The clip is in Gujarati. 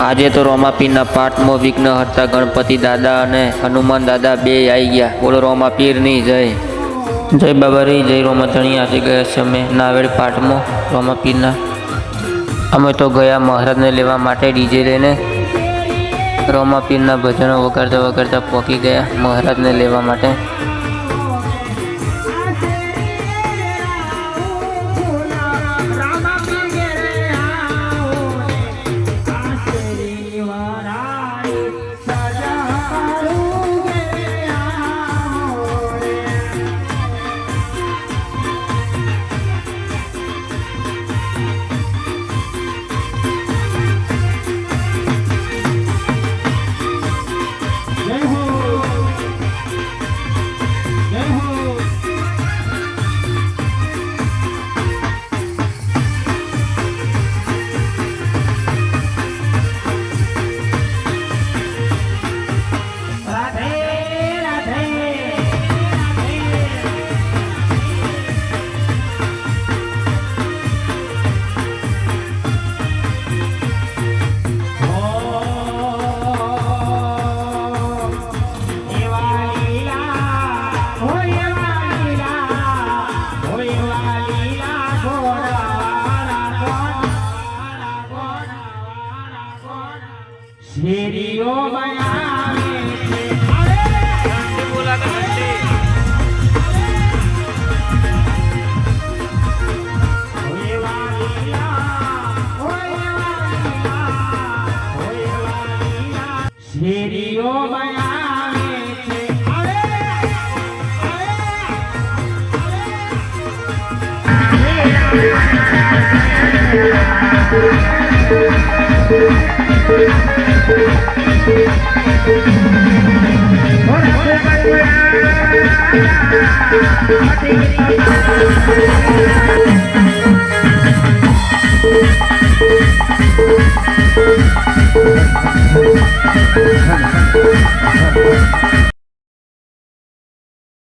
આજે તો રોમાપીરના પાઠમાં વિઘ્ન હરતા ગણપતિ દાદા અને હનુમાન દાદા બે આવી ગયા। બોલો રોમાપીરની જય। જય બાબારી જય રોમાધણી। આજે ગયા છે અમે નાવેડ પાઠમાં રોમાપીરના। અમે તો ગયા મહારાજને લેવા માટે ડીજે લઈને। રોમાપીરના ભજનો વગાડતા વગાડતા પહોંચી ગયા મહારાજને લેવા માટે। શેરીઓ બનાવે છે બોલા તો ઘંટી ઓય વાલીલા શેરીઓ બનાવે છે